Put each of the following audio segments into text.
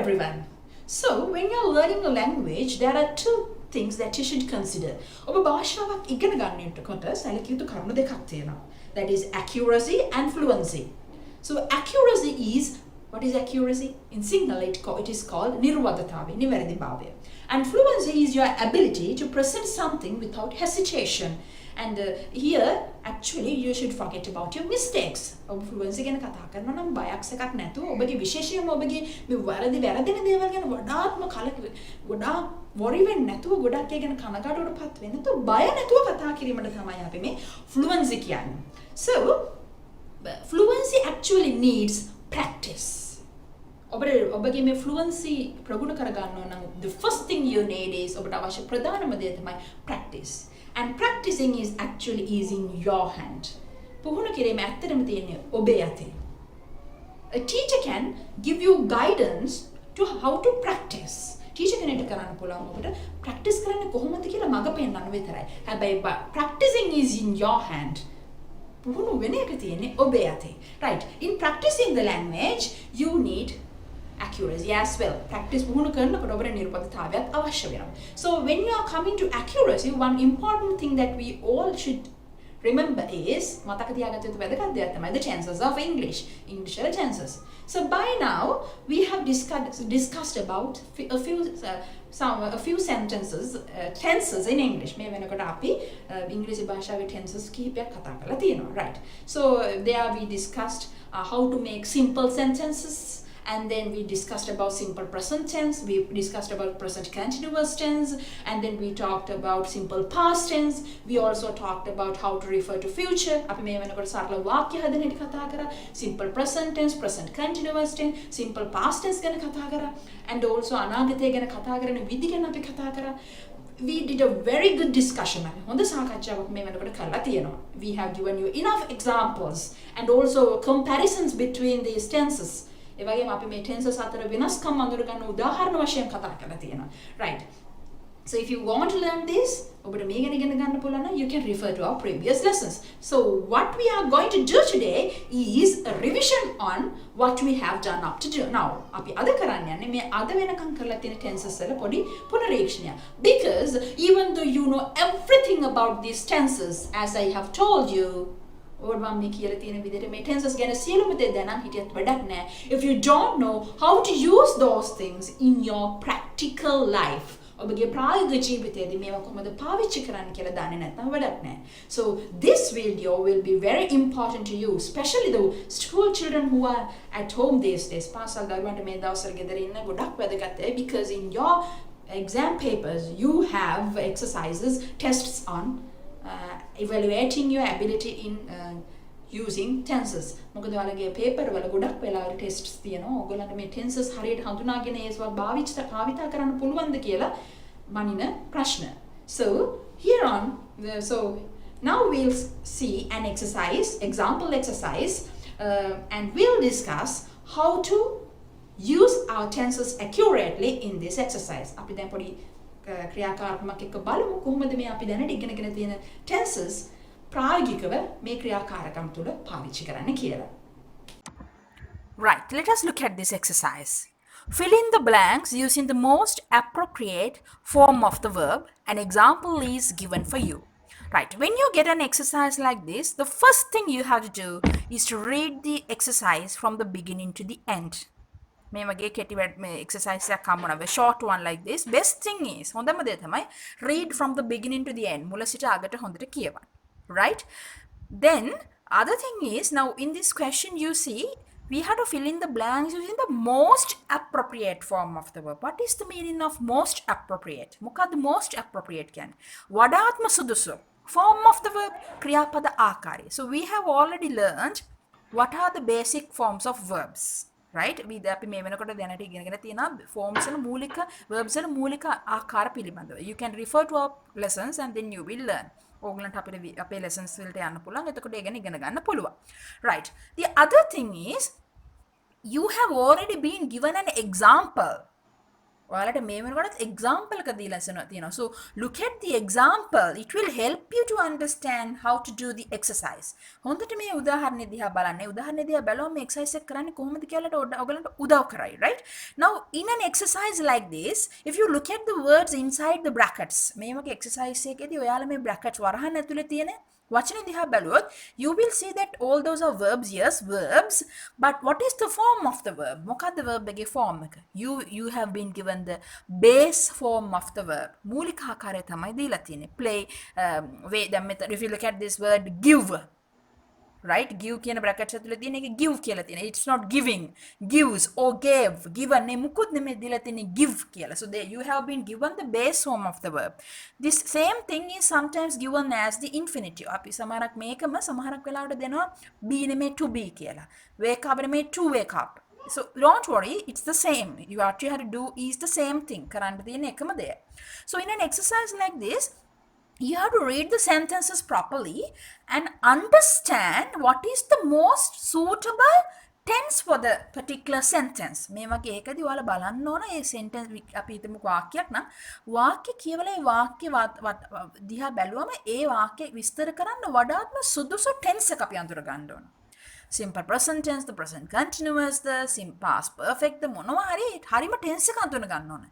everyone. So when you're learning a language, there are two things that you should consider. ඔබ භාෂාවක් ඉගෙන ගන්නකොට සැලකිය යුතු කරුණු දෙකක් තියෙනවා. That is accuracy and fluency. So accuracy is, what is accuracy? In Sinhala it is called නිර්වදතාවය, නිවැරදිභාවය. And fluency is your ability to present something without hesitation. And here actually you should forget about your mistakes. ඔබ fluency ගැන කතා කරනවා නම් බයක් සකක් නැතුව ඔබගේ විශේෂයෙන්ම ඔබගේ මේ වැරදෙන දේවල් ගැන වඩාත්ම ගොඩාක් worry වෙන්නේ නැතුව ගොඩක් ඒ ගැන කනගාටුවටපත් වෙන්නේ නැතුව බය නැතුව කතා කිරීමට තමයි අපි මේ fluency කියන්නේ. So fluency actually needs practice. ඔබගේ මේ fluency ප්‍රගුණ කරගන්න නම් the first thing you need is ඔබට අවශ්‍ය ප්‍රධානම දේ තමයි practice. And practicing is actually in your hand. පුහුණු කිරීම ඇත්තටම තියෙන්නේ ඔබේ අතේ. A teacher can give you guidance to how to practice. Teacher කෙනෙක්ට කරන්න පුළුවන් ඔබට practice කරන්න කොහොමද කියලා මඟ පෙන්වන්න විතරයි. හැබැයි practicing is in your hand. පුහුණු වෙන එක තියෙන්නේ ඔබේ අතේ. Right. In practicing the language, you need accuracy as well. Practice පුහුණු කරනකොට ඔබට නිර්පදතාවයක් අවශ්‍ය වෙනවා. So when you are coming to accuracy, one important thing that we all should remember is මතක තියාගත යුතු වැදගත් දෙයක් තමයි the tenses of English. English tenses. So by now we have discussed about a few sentences, tenses in English. මේ වෙනකොට අපි ඉංග්‍රීසි භාෂාවේ tenses කිහිපයක් කතා කරලා තියෙනවා. Right. So there we discussed how to make simple sentences. And then we discussed about simple present tense, we discussed about present continuous tense, and then we talked about simple past tense. We also talked about how to refer to future. අපි මේ වෙනකොට සරල වාක්‍ය හදන හැටි කතා කරා. Simple present tense, present continuous tense, simple past tense ගැන කතා කරා. And also අනාගතය ගැන කතා කරන විදි ගැන අපි කතා කරා. We did a very good discussion. හොඳ සාකච්ඡාවක් මේ වෙනකොට කරලා තියෙනවා. We have given you enough examples and also comparisons between these tenses. ඒ වගේම අපි මේ tenses අතර වෙනස්කම් අඳුර ගන්න උදාහරණ වශයෙන් කතා කරලා තියෙනවා. Right. So if you want to learn this, ඔබට මේ ගැන ඉගෙන ගන්න පුළුවන් නම් you can refer to our previous lessons. So what we are going to do today is a revision on what we have done up to now. අපි අද කරන්න යන්නේ මේ අද වෙනකම් කරලා තියෙන tenses වල පොඩි පුනරීක්ෂණයක්. Because even though you know everything about these tenses, as I have told you, ඔබ මේ කියලා තියෙන විදිහට මේ tenses ගැන සියලුම දේ දැනන් හිටියත් වැඩක් නැහැ. If you don't know how to use those things in your practical life, ඔබගේ ප්‍රායෝගික ජීවිතයේදී මේවා කොහොමද පාවිච්චි කරන්න කියලා දන්නේ නැත්නම් වැඩක් නැහැ. So this video will be very important to you, especially the school children who are at home these days. පාසල් දරුවන්ට මේ දවස්වල ගෙදර ඉන්න ගොඩක් වැදගත්. Because in your exam papers you have exercises, tests on evaluating your ability in using tenses. මොකද ඔයාලගේ පේපර් වල ගොඩක් වෙලාවට ටෙස්ට්ස් තියෙනවා. ඔයගොල්ලන්ට මේ tenses හරියට හඳුනාගෙන ඒවා භාවිතා කරන්න පුළුවන්ද කියලා මනින ප්‍රශ්න. So here on so now we'll see an example exercise, and we'll discuss how to use our tenses accurately in this exercise. අපි දැන් පොඩි ක්‍රියාකාරකමක් එක්ක බලමු කොහොමද මේ අපි දැනට ඉගෙනගෙන තියෙන tenses ප්‍රායෝගිකව මේ ක්‍රියාකාරකම් තුල පාවිච්චි කරන්න කියලා. Right, let us look at this exercise. Fill in the blanks using the most appropriate form of the verb. An example is given for you. Right, when you get an exercise like this, the first thing you have to do is to read the exercise from the beginning to the end. මේ වගේ කෙටි exercise එකක් හම්බුනම short one like this. Best thing is හොඳම දේ තමයි read from the beginning to the end. මුල සිට අගට හොඳට කියවන්න. Right? Then other thing is, now in this question you see we have to fill in the blanks using the most appropriate form of the verb. What is the meaning of most appropriate? මොකද්ද most appropriate කියන්නේ? වඩාත්ම සුදුසු form of the verb, ක්‍රියාපද ආකාරය. So we have already learned what are the basic forms of verbs. Right? අපි මේ වෙනකොට දැනට ඉගෙනගෙන තියෙනවා forms වල මූලික verbs වල මූලික ආකාර පිළිබඳව. You can refer to our lessons and then you will learn. ඕගලන්ට අපේ lessons වලට යන්න පුළුවන්. එතකොට ඒ ගැන ඉගෙන ගන්න පුළුවන්. Right. The other thing is you have already been given an example. ඔයාලට මේ වෙනකොට example එක දීලා තියෙනවා. So look at the example. It will help you to understand how to do the exercise. හොඳට මේ උදාහරණය දිහා බලන්න. උදාහරණය දිහා බලුවම මේ exercise එක කරන්නේ කොහොමද කියලා ඔයගලන්ට උදව් කරයි, right? Now in an exercise like this, if you look at the words inside the brackets, මේ වගේ exercise එකේදී ඔයාලා මේ brackets වරහන් ඇතුලේ තියෙන වචන දිහා බැලුවොත් you will see that all those are verbs. Yes, verbs, but what is the form of the verb? මොකක්ද verb එකේ form එක? You have been given the base form of the verb. මූලික ආකාරය තමයි දීලා තියෙන්නේ. Play, then if you look at this word give, right? Give කියන brackets ඇතුලේ තියෙන එක give කියලා තියෙනවා. It's not giving, gives or gave. given නේ මුකුත් නෙමෙයි දීලා තියෙන්නේ give කියලා. So there you have been given the base form of the verb. This same thing is sometimes given as the infinitive. අපි සමහරක් මේකම සමහරක් වෙලාවට දෙනවා be නෙමෙයි to be කියලා. wake up නෙමෙයි to wake up. So don't worry, it's the same. You actually have to do is the same thing. කරන්න තියෙන එකම දෙය. So in an exercise like this, you have to read the sentences properly and understand what is the most suitable tense for the particular sentence. මේ වගේ එකදී ඔයාලා බලන්න ඕන මේ sentence අපි හිතමු වාක්‍යයක් නම් වාක්‍ය කියවලා ඒ වාක්‍ය දිහා බැලුවම ඒ වාක්‍ය විස්තර කරන්න වඩාත්ම සුදුසු tense එක අපි අඳුර ගන්න ඕන. Simple present tense, the present continuous, the past perfect, the මොනවා හරිම tense එක අඳුන ගන්න ඕන.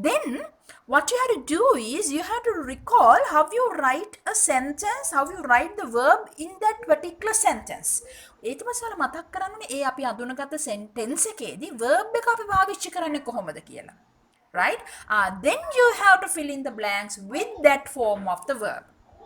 Then what you have to do is you have to recall how you write a sentence, how you write the verb in that particular sentence. ඊට පස්සේ ඔයාලා මතක් කරගන්න ඕනේ ඒ අපි අඳුනගත්ත sentence එකේදී verb එක අපි පාවිච්චි කරන්නේ කොහොමද කියලා. Right? Then you have to fill in the blanks with that form of the verb.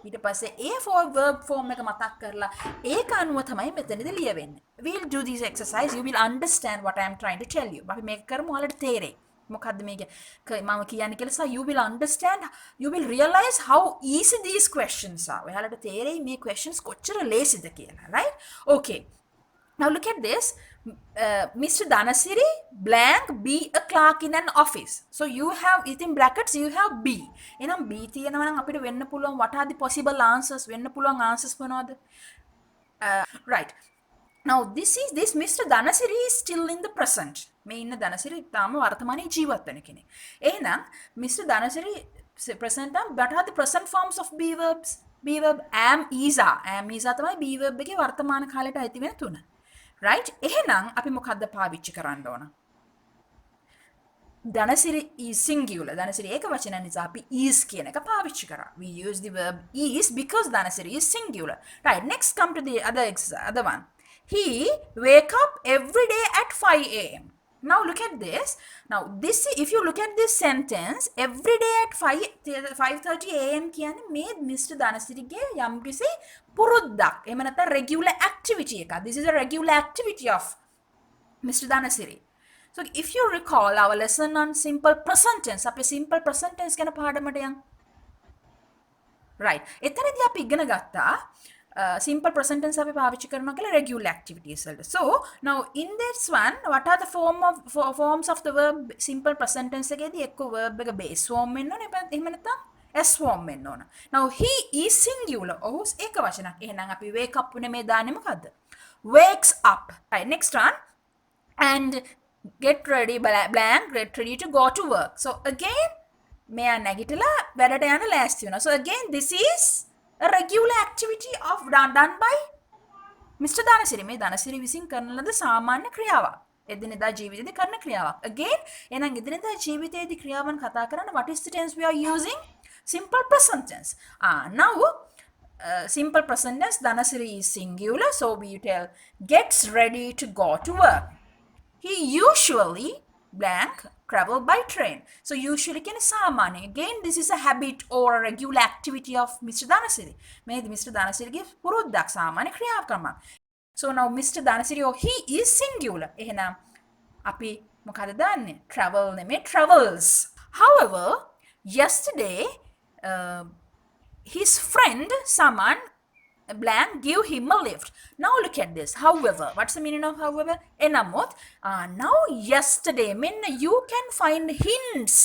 ඊට පස්සේ ඒ verb form එක මතක් කරලා ඒක අනුව තමයි මෙතනදී ලියවෙන්නේ. We'll do this exercise. You will understand what I am trying to tell you. අපි මේක කරමු ඔයාලට තේරෙයි. මොකද්ද මේක මම කියන්නේ කියලා. So you will understand, you will realize how easy these questions are. ඔයාලට තේරෙයි මේ questions කොච්චර ලේසිද කියලා. Right? Okay. Now look at this. Mr. Danasiri blank be a clerk in an office. So you have it in brackets, you have B. එහෙනම් B තියෙනවා නම් අපිට වෙන්න පුළුවන් what are the possible answers? වෙන්න පුළුවන් answers මොනවද? Right. Now this Mr. Danasiri is still in the present. මේ ඉන්න Danasiri තාම වර්තමානයේ ජීවත් වෙන කෙනෙක්. එහෙනම් Mr. Danasiri present what are the present forms of be verbs? Be verb am is are. Am is are තමයි be verb එකේ වර්තමාන කාලයට අයිති වෙන තුන. Right? එහෙනම් අපි මොකද්ද පාවිච්චි කරන්න ඕන? Danasiri is singular. Danasiri එක වචන නිසා අපි is කියන එක පාවිච්චි කරා. We use the verb is because Danasiri is singular. Right, next come to the other one. He wake up every day at 5 a.m. Now look at this. Now this, if you look at this sentence, every day at 5:30 a.m. කියන්නේ මේ Mr. Danasiriගේ යම්කිසි පුරුද්දක්. එහෙම නැත්නම් regular activity එකක්. This is a regular activity of Mr. Danasiri. So if you recall our lesson on simple present tense, අපි simple present tense ගැන පාඩමට යන්. Right. එතනදී අපි ඉගෙන ගත්තා simple present tense අපි පාවිච්චි කරනවා කියලා regular activities වලට. So now in this one, what are the forms of the verb simple present tense එකේදී එක්ක verb එක base form වෙන්න ඕනේ. එහෙම නැත්නම් S form වෙන්න ඕන. Now he is singular. ඔහු ඒක වචනක්. එහෙනම් අපි wake up නෙමෙයි දාන්නේ මොකද්ද? Wakes up. Right, next one. And get ready blank, get ready to go to work. So again මෙයා නැගිටලා වැඩට යන ලෑස්ති වෙනවා. So again this is a regular activity of done by Mr. Danasiri. මේ Danasiri විසින් කරන ලද සාමාන්‍ය ක්‍රියාවක්. එදිනෙදා ජීවිතේදී කරන ක්‍රියාවක්. Again එහෙනම් එදිනෙදා ජීවිතයේදී ක්‍රියාවන් කතා කරන්න what is the tense we are using? Simple present tense. Now simple present tense, Danasiri is singular, so we tell gets ready to go to work. He usually blank travel by train. So usually can samani. Again, this is a habit or a regular activity of Mr. Danasiri. May Mr. Danasiri give puruddak samani kriya karma. So now Mr. Danasiri or he is singular. Ehna api mokada danne travel neme travels. However, yesterday his friend Saman blank give him a lift. Now look at this. However, what's the meaning of however? Enamot. Now yesterday mean you can find hints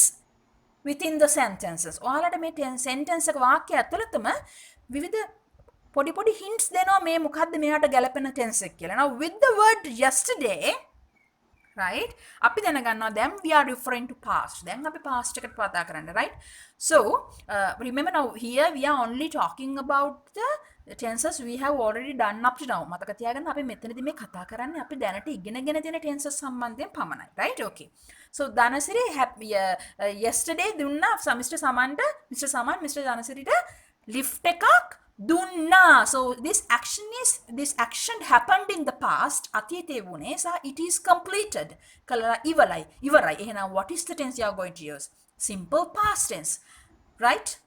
within the sentences. ඔයාලට මේ sentence එක වාක්‍ය ඇතුළතම විවිධ පොඩි hints දෙනවා මේ මොකද්ද මෙයාට ගැලපෙන tense එක කියලා. Now with the word yesterday, right? අපි දැනගන්නවා then we are referring to past. දැන් අපි past එකට කතා කරන්න, right? So remember now here we are only talking about the tenses we have already done up to now. මතක තියාගන්න අපි මෙතනදී මේ කතා කරන්නේ අපි දැනට ඉගෙනගෙන තියෙන tenses සම්බන්ධයෙන් පමණයි, right? Okay. So Dhanasiri yesterday දුන්නා Mr. Samanට Mr. Saman Mr. Dhanasiriට lift එකක් දුන්නා. So this action happened in the past. අතීතයේ වුණේ සහ it is completed. කළා ඉවරයි. එහෙනම් what is the tense you are going to use? Simple past tense. Right?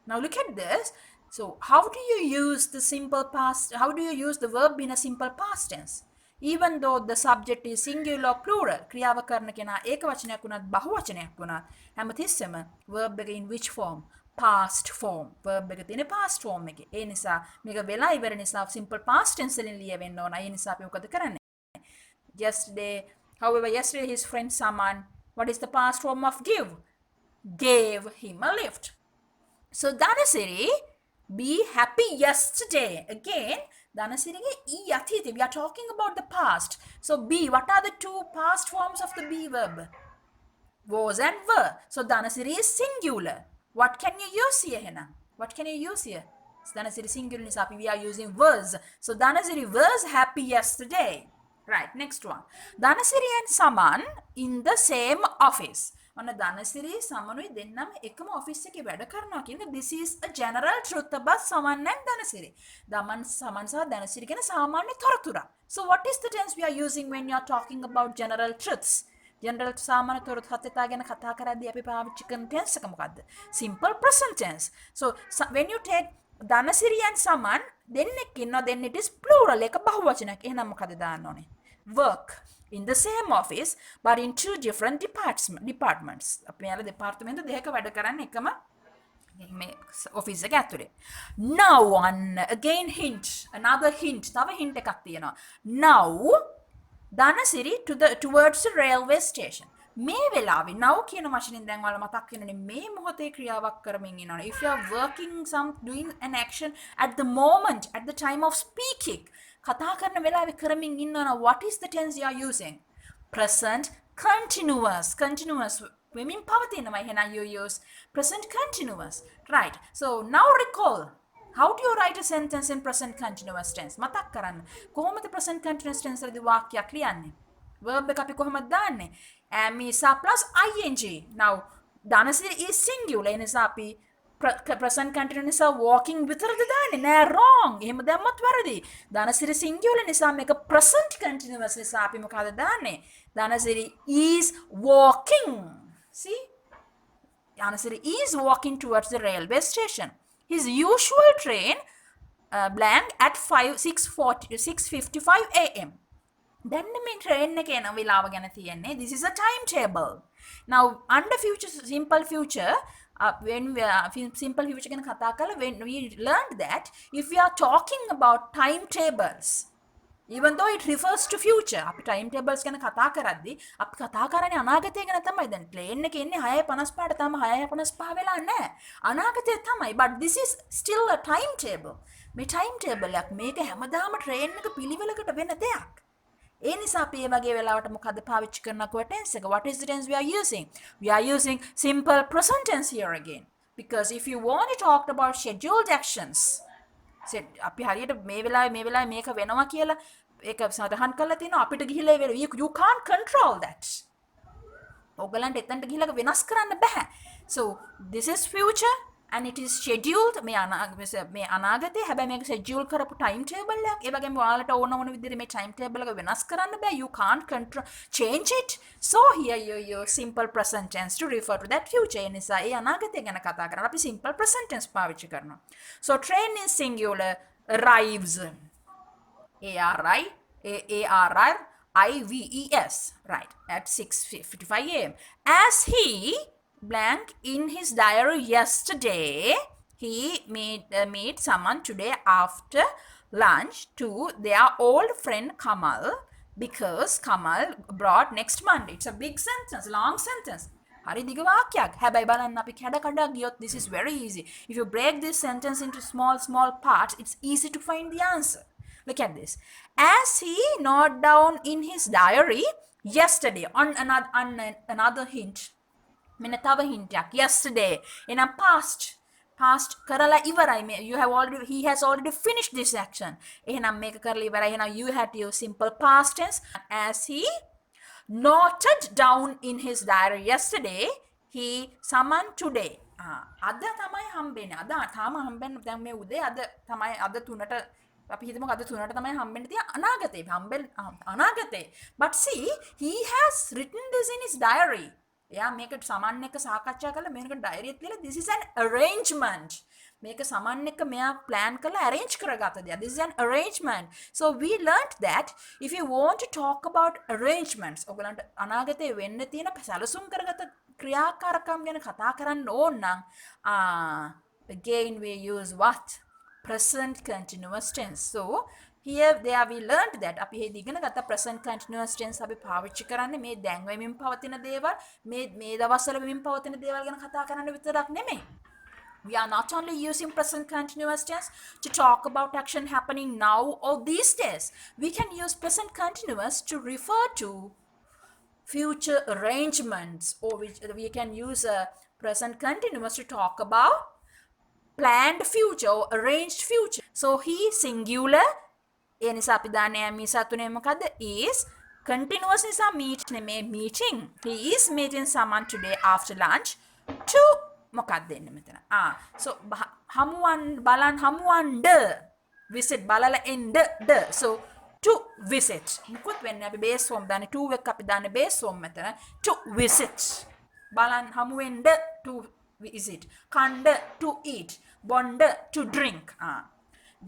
Now look at this. So how do you use the simple past? How do you use the verb in a simple past tense? Even though the subject is singular or plural, ක්‍රියාව කරන කෙනා ඒක වචනයක් වුණත් බහුවචනයක් වුණත් හැමතිස්සෙම verb එක in which form? Past form. verb එක තියෙන past form එකේ. ඒ නිසා මේක වෙලා ඉවර නිසා simple past tense වලින් ලියවෙන්න ඕන. ඒ නිසා අපි මොකද කරන්නේ? Yesterday his friend Saman, what is the past form of give? Gave him a lift. So Dhanasiri, be happy yesterday. Again, Dhanasiri e athiti. We are talking about the past. So be, what are the two past forms of the be verb? Was and were. So Dhanasiri is singular. What can you use here, Hena? What can you use here? So Dhanasiri singular is happy. We are using was. So Dhanasiri was happy yesterday. Right, next one. Dhanasiri and Saman in the same office. On Dhanasiri, Samanuයි දෙන්නම එකම office එකේ වැඩ කරනවා කියන්නේ this is a general truth about Saman and Dhanasiri. Saman සහ Dhanasiri කියන සාමාන්‍ය තොරතුරක්. So what is the tense we are using when you are talking about general truths? General සාමාන්‍ය තොරතුරු හතෙතා ගැන කතා කරද්දී අපි පාවිච්චි කරන tense එක මොකද්ද? Simple present tense. So when you take Dhanasiri and Saman දෙන්නෙක් ඉන්නවා, then it is plural. ඒක බහුවචනයක්. එහෙනම් මොකද දාන්න ඕනේ? Work in the same office but in two different departments. අපි යාල දෙපාර්තමේන්තු දෙකක වැඩ කරන්නේ එකම මේ office එක ඇතුලේ. Now one again hint, another hint. තව hint එකක් තියෙනවා. Now Dhanasiri towards the railway station. මේ වෙලාවේ now කියන වචනෙන් දැන් ඔයාලා මතක් වෙනනේ මේ මොහොතේ ක්‍රියාවක් කරමින් ඉන්නවනේ. If you are working doing an action at the moment, at the time of speaking, කතා කරන වෙලාවේ කරමින් ඉන්නවනේ, what is the tense you are using? Present continuous. Meaning පවතිනවා. එහෙනම් you use present continuous. Right. So now recall. How do you write a sentence in present continuous tense? මතක් කරන්න. කොහොමද present continuous tense වලදී වාක්‍යයක් ලියන්නේ? verb එක අපි කොහොමද දාන්නේ? am is plus ing. Now Dhanasiri is singular. ඒ නිසා අපි present continuous නිසා walking විතරද දාන්නේ? නෑ, wrong. එහෙම දැම්මත් වැරදි. Dhanasiri singular නිසා මේක present continuous නිසා අපි මොකද දාන්නේ? Dhanasiri is walking. See? Dhanasiri is walking towards the railway station. His usual train blank at 6:55 a.m. Then මේ train එක එන වෙලාව ගැන තියෙන්නේ. This is a timetable. Now under future, simple future, when we simple future ගැන කතා කළා, when we learned that if we are talking about timetables, even though it refers to future, අපි timetables ගැන කතා කරද්දී අපි කතා කරන්නේ අනාගතය ගැන තමයි. දැන් plane එකේ ඉන්නේ 6:55ට තම 6:55 වෙලා නැහැ. අනාගතය තමයි. But this is still a timetable. මේ timetable එකක් මේක හැමදාම train එක පිළිවෙලකට වෙන දෙයක්. ඒ නිසා අපි මේ වගේ වෙලාවට මොකද්ද පාවිච්චි කරනකොට tense එක? What is the tense we are using? We are using simple present tense here again. Because if you want to talk about scheduled actions, අපි හරියට මේ වෙලාවේ මේක වෙනවා කියලා ඒක සඳහන් කරලා තිනවා. අපිට ගිහිල්ලා you can't control that. ඔයගලන්ට එතනට ගිහිල්ලා වෙනස් කරන්න බෑ. So this is future and it is scheduled. මේ අනාගතේ හැබැයි මේක schedule කරපු time table එකක්. ඒ වගේම ඔයාලට ඕන විදිහට මේ time table එක වෙනස් කරන්න බෑ. You can't control change it. So here you use simple present tense to refer to that future. ඒ නිසා ඒ අනාගතය ගැන කතා කරලා අපි simple present tense පාවිච්චි කරනවා. So train is singular, arrives. ARRIVES, right, at 6:55 a.m. As he blank in his diary yesterday, he meet someone today after lunch to their old friend Kamal, because Kamal brought next Monday. It's a big sentence, long sentence. හරි දිග වාක්‍යයක්. හැබැයි බලන්න අපි කඩ ගියොත් this is very easy. If you break this sentence into small parts, it's easy to find the answer. Look at this. As he noted down in his diary yesterday. On another hint. මෙන්න තව හින්ටයක් yesterday එනම් past කරලා ඉවරයි you have already he has already finished this action එහෙනම් මේක කරලා ඉවරයි එහෙනම් you had to use simple past tense as he noted down in his diary yesterday he summoned today අද තමයි හම්බෙන්නේ අද තාම හම්බෙන්නේ දැන් මේ උදේ අද තමයි අද 3ට අපි හිතමු අද 3ට තමයි හම්බෙන්න තියෙන අනාගතේ but see he has written this in his diary එයා මේක සමන් එක සාකච්ඡා කරලා මේක ඩයරියත් ලියලා this is an arrangement මේක සමන් එක මෙයා plan කරලා arrange කරගත්ත දෙයක් this is an arrangement so we learned that if you want to talk about arrangements ඔයගලන්ට අනාගතේ වෙන්න තියෙන සැලසුම් කරගත ක්‍රියාකාරකම් ගැන කතා කරන්න ඕන නම් again we use what present continuous tense so here there we learned that අපි මේ ඉගෙන ගත්ත present continuous tense අපි පාවිච්චි කරන්නේ මේ දැන් වෙමින් පවතින දේවල් මේ දවස්වල වෙමින් පවතින දේවල් ගැන කතා කරන්න විතරක් නෙමෙයි we are not only using present continuous tense to talk about action happening now or these days we can use present continuous to refer to future arrangements or we can use a present continuous to talk about planned future or arranged future so he singular ඒ නිසා අපි දාන්නේ මිසා තුනේ මොකද්ද is continuous නිසා meeting he is meeting someone today after lunch to මොකක්ද එන්නේ මෙතන so හමුවන්ඩ visit බලලා එන්න so to visit මොකද වෙන්නේ අපි base form දාන්නේ to එක අපි දාන්නේ base form මෙතන to visit බලන් හමුවෙන්ඩ to visit කණ්ඩ to eat බොණ්ඩ to drink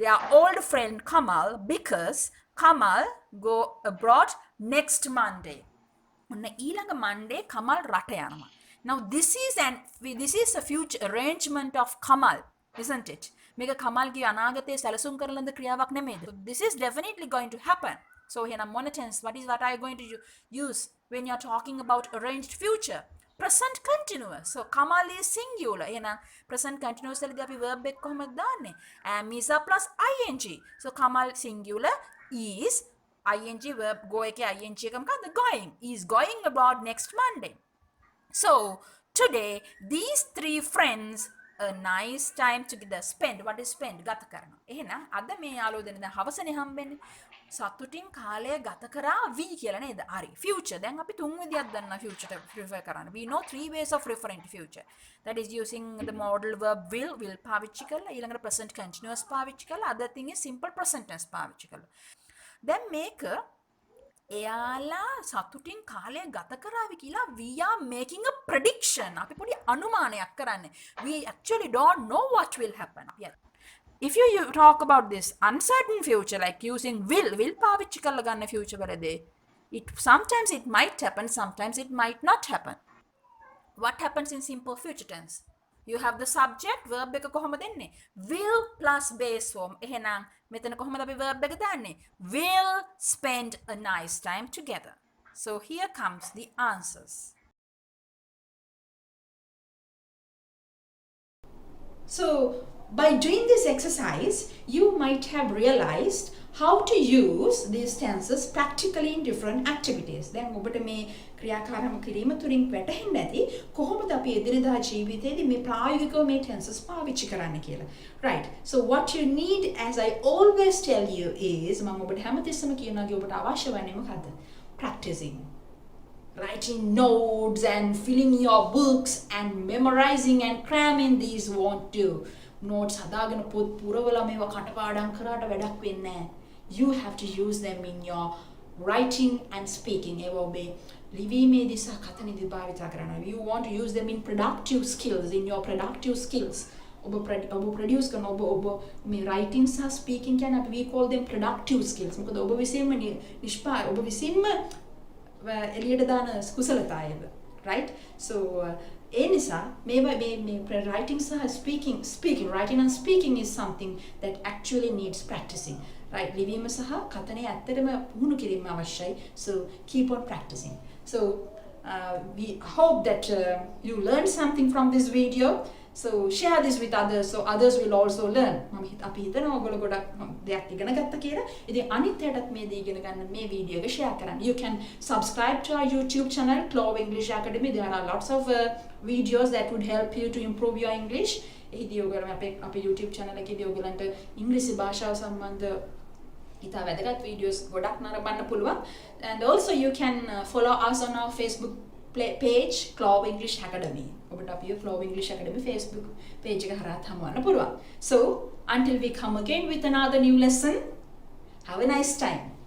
their old friend Kamal because Kamal go abroad next Monday. On ඊළඟ Monday Kamal රට යනවා. Now this is a future arrangement of Kamal, isn't it? මේක කමල්ගේ අනාගතයේ සැලසුම් කරන ලද ක්‍රියාවක් නෙමෙයිද? So this is definitely going to happen. So here මොන tense what are you going to use when you are talking about arranged future? Present continuous. So Kamal is singular. එහෙනම් present continuous වලදී අපි verb එක කොහොමද දාන්නේ? am is plus ing. So Kamal singular is ing verb go එකේ ing එක මොකද්ද? going. Is going abroad next Monday. So today these three friends a nice time together spend what is spend ගත කරනවා. එහෙනම් අද මේ යාළුවෝ දෙන්න දැන් හවසනේ හම්බෙන්නේ. සතුටින් කාලය ගත කරා we කියලා නේද? හරි. future දැන් අපි තුන් විදියක් දන්නා future ට refer කරන්න. We know three ways of referring to future. That is using the modal verb will පාවිච්චි කරලා ඊළඟට present continuous පාවිච්චි කරලා other thing is simple present tense පාවිච්චි කරලා. දැන් මේක එයාලා සතුටින් කාලය ගත කරාවි කියලා we are making a prediction. අපි පොඩි අනුමානයක් කරන්නේ. We actually don't know what will happen. Yeah. If you talk about this uncertain future like using will පාවිච්චි කරලා ගන්න future වලදී sometimes it might happen sometimes it might not happen what happens in simple future tense you have the subject verb එක කොහොමද එන්නේ will plus base form එහෙනම් මෙතන කොහොමද අපි verb එක දාන්නේ will spend a nice time together so here comes the answers So by doing this exercise, you might have realized how to use these tenses practically in different activities. දැන් ඔබට මේ ක්‍රියාකාරම කිරීම තුලින් වැටහෙන්නේ නැති කොහොමද අපි එදිනෙදා ජීවිතේදී මේ ප්‍රායෝගිකව මේ tenses පාවිච්චි කරන්න කියලා. Right. So what you need as I always tell you is මම ඔබට හැමතිස්සෙම කියනවා ඔබට අවශ්‍ය වන්නේ මොකද්ද? Practicing. Writing notes and filling your books and memorizing and cramming these won't do. Notes හදාගෙන පොත් පුරවලා මේවා කටපාඩම් කරාට වැඩක් වෙන්නේ නැහැ. You have to use them in your writing and speaking. ඒවා ඔබේ ලිවීමේදී සහ කතනේදී භාවිත කරනවා. You want to use them in productive skills, in your productive skills. ඔබ produce කරන ඔබ මේ writing සහ speaking කියන්නේ අපි we call them productive skills. මොකද ඔබ විසින්ම ඔබ විසින්ම එළියට දාන කුසලතාවයද right so ඒ නිසා මේ writing සහ speaking writing and speaking is something that actually needs practicing right ලිවීම සහ කතනය ඇත්තටම පුහුණු කිරීම අවශ්‍යයි so keep on practicing so we hope that you learned something from this video So share this with others so others will also learn. අපි හිතනවා ඔයගොල්ලෝ ගොඩක් දෙයක් ඉගෙන ගත්තා කියලා. ඉතින් අනිත් අයටත් මේ දේ ඉගෙන ගන්න මේ වීඩියෝ එක share කරන්න. You can subscribe to our YouTube channel Clove English Academy. There are lots of videos that would help you to improve your English. එහිදී ඔයගොල්ලෝ අපේ YouTube channel එකේදී ඔයගලන්ට ඉංග්‍රීසි භාෂාව සම්බන්ධ ඉතා වැදගත් videos ගොඩක් නරඹන්න පුළුවන්. And also you can follow us on our Facebook page Clove English Academy. ඔබට අපේ Clove English Academy Facebook page එක හරහා හමුවන්න පුළුවන්. So until we come again with another new lesson, have a nice time.